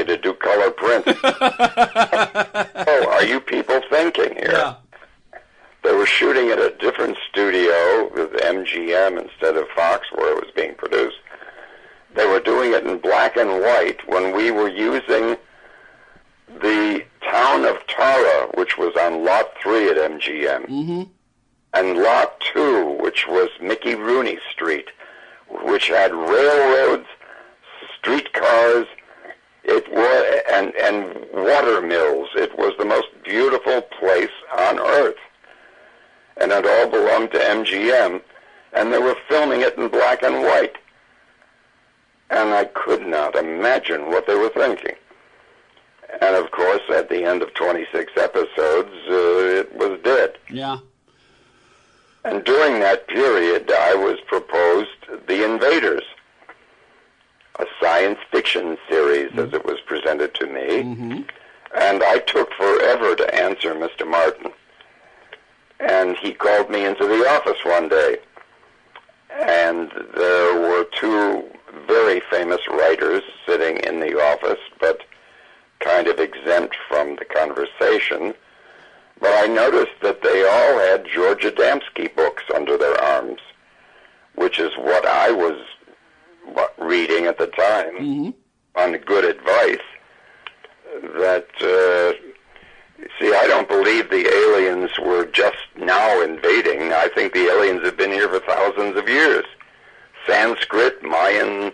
me to do color print. Oh, are you people thinking here? Yeah. They were shooting at a different studio with MGM instead of Fox, where it was being produced. They were doing it in black and white when we were using the town of Tara, which was on Lot 3 at MGM, and Lot 2, which was Mickey Rooney Street, which had railroads, streetcars, it was, and water mills. It was the most beautiful place on earth. And it all belonged to MGM, and they were filming it in black and white. And I could not imagine what they were thinking. And of course, at the end of 26 episodes, it was dead. Yeah. And during that period, I was proposed The Invaders, a science fiction series as it was presented to me. And I took forever to answer Mr. Martin. And he called me into the office one day. And there were two very famous writers sitting in the office, but kind of exempt from the conversation. But I noticed that they all had George Adamski books under their arms, which is what I was reading at the time, on good advice, that, see, I don't believe the aliens were just now invading. I think the aliens have been here for thousands of years. Sanskrit, Mayan,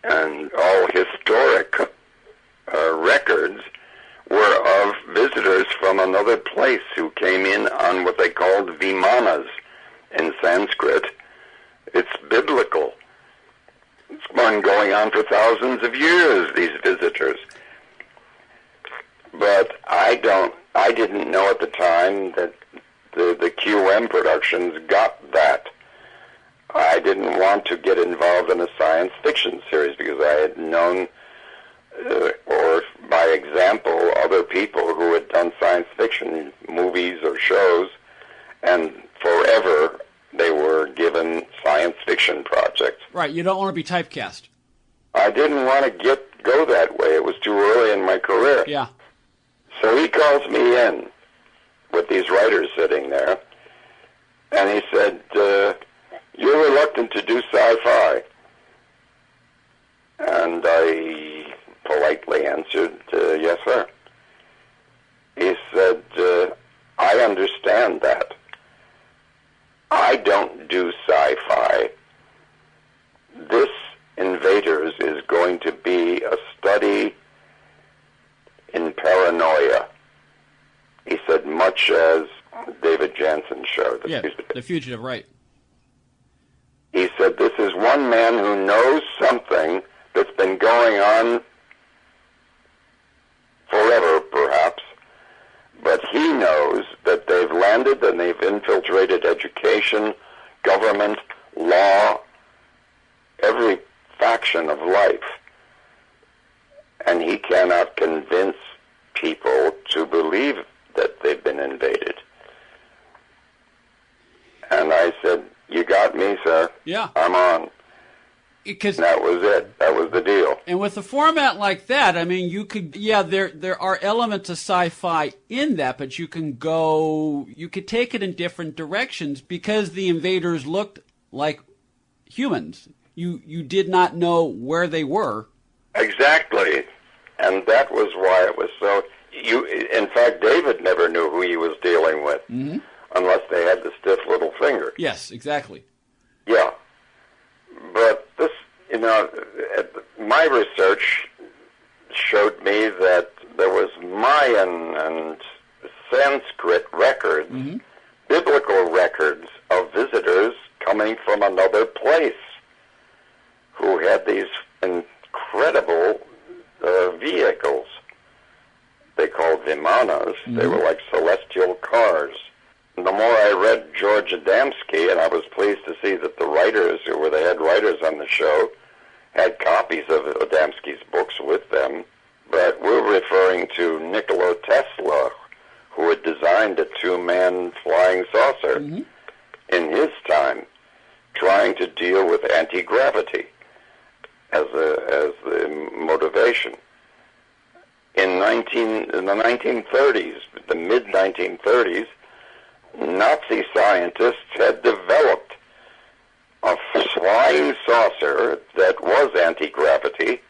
and all historic records were of visitors from another place who came in on what they called vimanas in Sanskrit. It's biblical. It's been going on for thousands of years, these visitors. But I didn't know at the time that the QM Productions got that. I didn't want to get involved in a science fiction series because I had known, or by example, other people who had done science fiction movies or shows, and forever they were given science fiction projects. Right, you don't want to be typecast. I didn't want to go that way. It was too early in my career. Yeah. So he calls me in with these writers sitting there, and he said, you're reluctant to do sci-fi. And I politely answered, yes, sir. He said, I understand that. I don't do sci-fi. This Invaders is going to be a study in paranoia. He said, much as David Jansen's show, The Fugitive, right. He said, this is one man who knows something that's been going on forever, perhaps, but he knows that they've landed and they've infiltrated education, government, law, every faction of life. And he cannot convince people to believe that they've been invaded. And I said, you got me, sir. Yeah. I'm on. Because that was it. That was the deal. And with a format like that, I mean, you could, there are elements of sci-fi in that, but you could take it in different directions because the invaders looked like humans. You did not know where they were. Exactly. And that was why it was so... In fact, David never knew who he was dealing with, unless they had the stiff little finger. Yes, exactly. Yeah. But this, my research showed me that there was Mayan and Sanskrit records, biblical records of visitors coming from another place who had these incredible vehicles. They called vimanas. They were like celestial cars. And the more I read George Adamski, and I was pleased to see that the writers, who were the head writers on the show, had copies of Adamski's books with them. But we're referring to Nikola Tesla, who had designed a two-man flying saucer in his time, trying to deal with anti-gravity as the motivation. in the 1930s, the mid-1930s, Nazi scientists had developed a flying saucer that was anti-gravity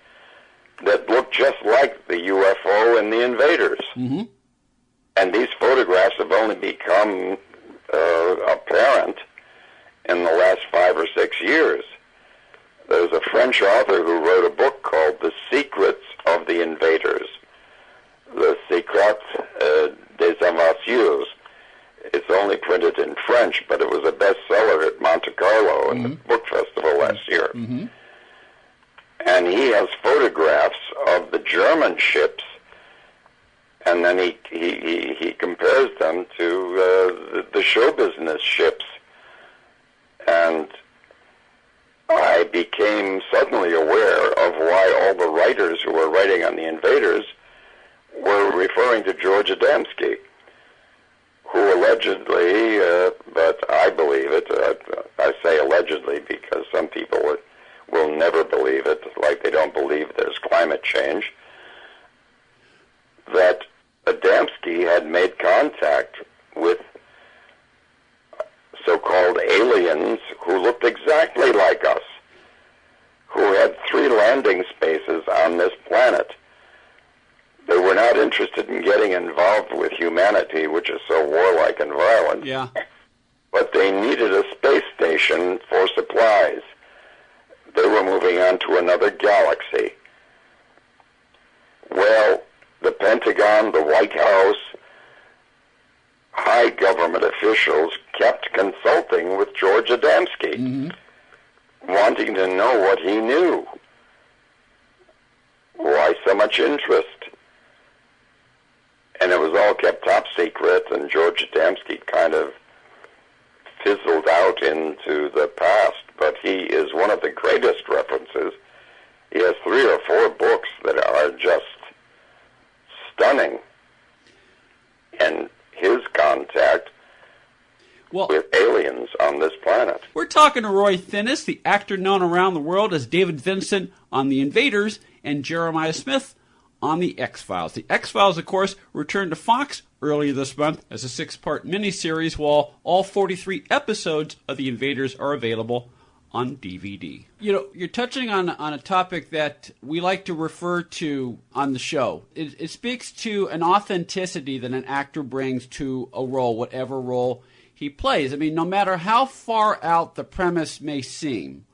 that looked just like the UFO and the invaders. Mm-hmm. And these photographs have only become apparent in the last 5 or 6 years. There's a French author who wrote a book called The Secrets of the Invaders, Le Secret des Invaseurs. It's only printed in French, but it was a bestseller at Monte Carlo in the book festival last year. Mm-hmm. And he has photographs of the German ships, and then he compares them to the show business ships. And I became suddenly aware of why all the writers who were writing on the invaders were referring to George Adamski, who allegedly, but I believe it, I say allegedly because some people will never believe it, like they don't believe there's climate change, that Adamski had made contact with so-called aliens who looked exactly like us, who had 3 landing spaces on this planet. They were not interested in getting involved with humanity, which is so warlike and violent. Yeah. But they needed a space station for supplies. They were moving on to another galaxy. Well, the Pentagon, the White House, high government officials kept consulting with George Adamski, wanting to know what he knew. Why so much interest? And it was all kept top secret, and George Adamski kind of fizzled out into the past, but he is one of the greatest references. He has 3 or 4 books that are just stunning. And his contact with aliens on this planet. We're talking to Roy Thinnes, the actor known around the world as David Vincent on The Invaders, and Jeremiah Smith on The X-Files. The X-Files, of course, returned to Fox earlier this month as a 6-part miniseries, while all 43 episodes of The Invaders are available on DVD. You know, you're touching on a topic that we like to refer to on the show. It speaks to an authenticity that an actor brings to a role, whatever role he plays. I mean, no matter how far out the premise may seem,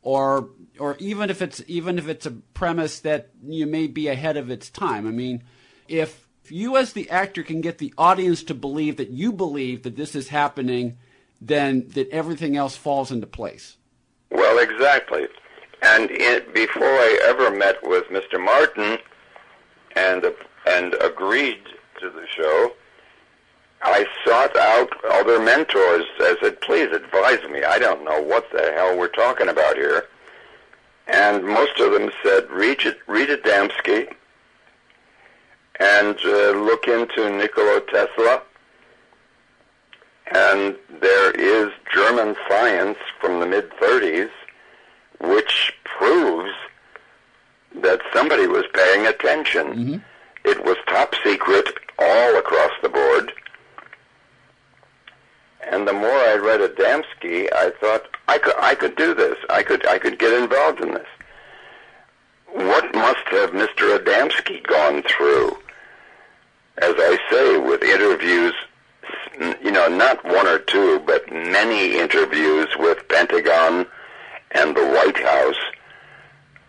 or even if it's a premise that you may be ahead of its time. I mean, if you as the actor can get the audience to believe that you believe that this is happening, then that everything else falls into place. Well, exactly. And before I ever met with Mr. Martin and agreed to the show, I sought out other mentors. I said, please advise me. I don't know what the hell we're talking about here. And most of them said, read Adamski and look into Nikola Tesla. And there is German science from the mid-30s which proves that somebody was paying attention. Mm-hmm. It was top secret all across the board. And the more I read Adamski, I thought I could do this. I could get involved in this. What must have Mr. Adamski gone through? As I say, with interviews, you know, not 1 or 2, but many interviews with Pentagon and the White House,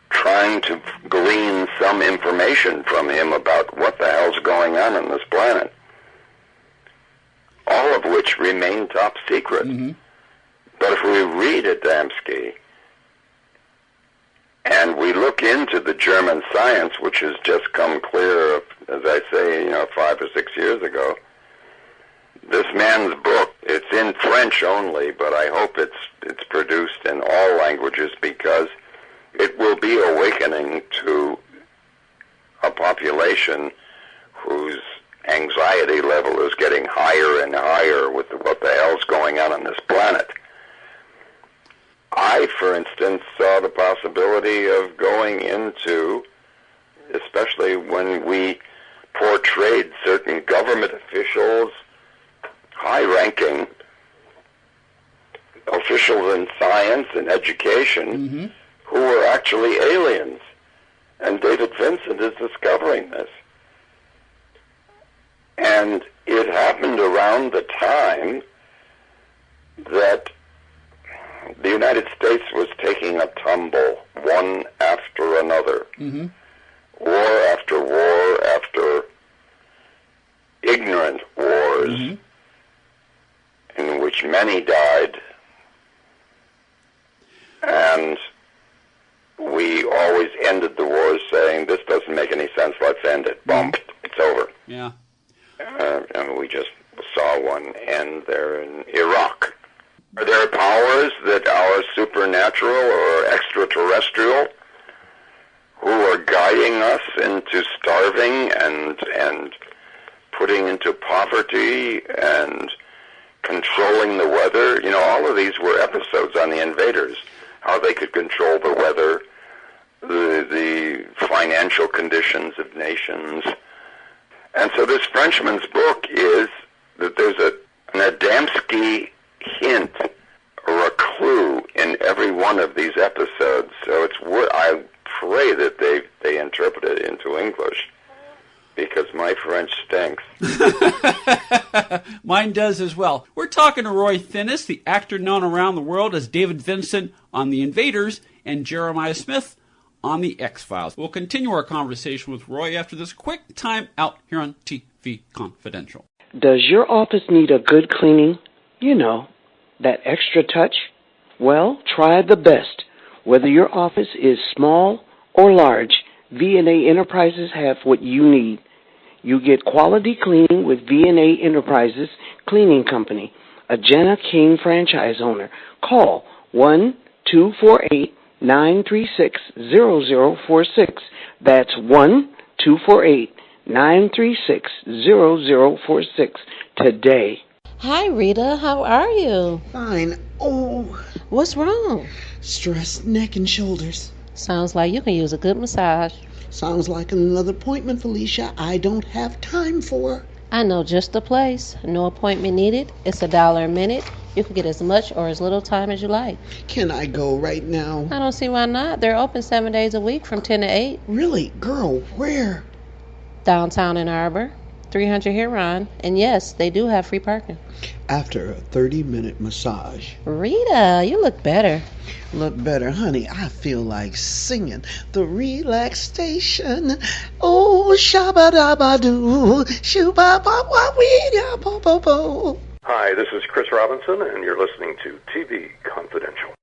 trying to glean some information from him about what the hell's going on this planet. All of which remain top secret. Mm-hmm. But if we read Adamski and we look into the German science, which has just come clear, as I say, 5 or 6 years ago, this man's book, it's in French only, but I hope it's produced in all languages, because it will be awakening to a population whose anxiety level is getting higher and higher with what the hell's going on this planet. I, for instance, saw the possibility of going into especially when we portrayed certain government officials, high-ranking officials in science and education, who were actually aliens. And David Vincent is discovering this. And it happened around the time that the United States was taking a tumble, one after another. War after war after ignorant wars, in which many died. And we always ended the wars saying, this doesn't make any sense, let's end it. Boom, it's over. Yeah. And we just saw one end there in Iraq. Are there powers that are supernatural or extraterrestrial who are guiding us into starving and putting into poverty and controlling the weather? You know, all of these were episodes on the Invaders, how they could control the weather, the financial conditions of nations. And so this Frenchman's book is that there's an Adamski hint or a clue in every one of these episodes. So I pray that they interpret it into English, because my French stinks. Mine does as well. We're talking to Roy Thinnes, the actor known around the world as David Vincent on The Invaders, and Jeremiah Smith on The X-Files. We'll continue our conversation with Roy after this quick time out here on TV Confidential. Does your office need a good cleaning? You know, that extra touch? Well, try the best. Whether your office is small or large, V&A Enterprises have what you need. You get quality cleaning with V&A Enterprises Cleaning Company, a Jenna King franchise owner. Call 1-248-936-0046. That's 1-248-936-0046 today. Hi, Rita. How are you? Fine. Oh, What's wrong? stress, neck and shoulders. Sounds like you can use a good massage. Sounds like another appointment, Felicia, I don't have time for. I know just the place. No appointment needed. It's $1 a minute. You can get as much or as little time as you like. Can I go right now? I don't see why not. They're open 7 days a week from 10 to 8. Really? Girl, where? Downtown Ann Arbor, 300 Huron. And yes, they do have free parking. After a 30-minute massage. Rita, you look better. Look better, honey. I feel like singing the relaxation. Oh, shabba-dabba-doo, shoo-ba-ba-wa-wee-da-bo-bo-bo. Hi, this is Chris Robinson, and you're listening to TV Confidential.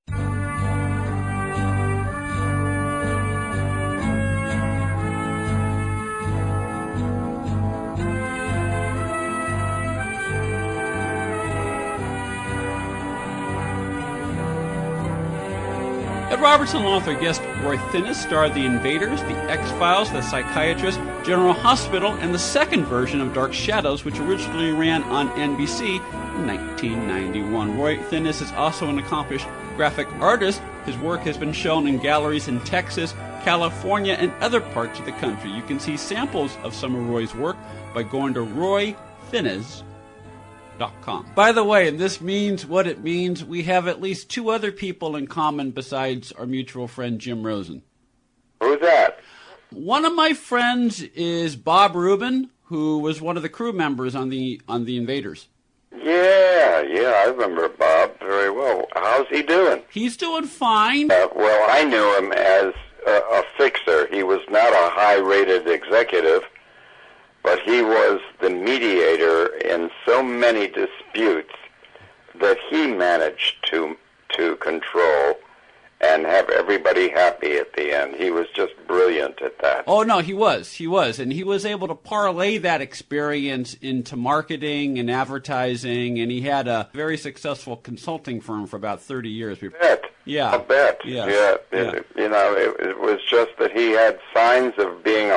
Ed Robertson author guest Roy Thinnes starred The Invaders, The X-Files, The Psychiatrist, General Hospital, and the second version of Dark Shadows, which originally ran on NBC in 1991. Roy Thinnes is also an accomplished graphic artist. His work has been shown in galleries in Texas, California, and other parts of the country. You can see samples of some of Roy's work by going to roythinnes.com. By the way, and this means what it means, we have at least two other people in common besides our mutual friend Jim Rosen. Who's that? One of my friends is Bob Rubin, who was one of the crew members on the Invaders. Yeah, I remember Bob very well. How's he doing? He's doing fine. Well, I knew him as a fixer. He was not a high-rated executive, but he was the mediator in so many disputes that he managed to control and have everybody happy at the end. He was just brilliant at that. Oh, no, he was. And he was able to parlay that experience into marketing and advertising, and he had a very successful consulting firm for about 30 years. I bet. Yeah. I'll bet. Yes. Yeah. It was just that he had signs of being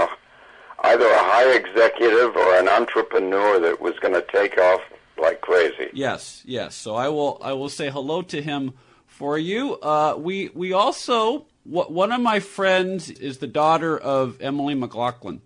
either a high executive or an entrepreneur that was going to take off like crazy. Yes. So I will say hello to him for you. We also One of my friends is the daughter of Emily McLaughlin.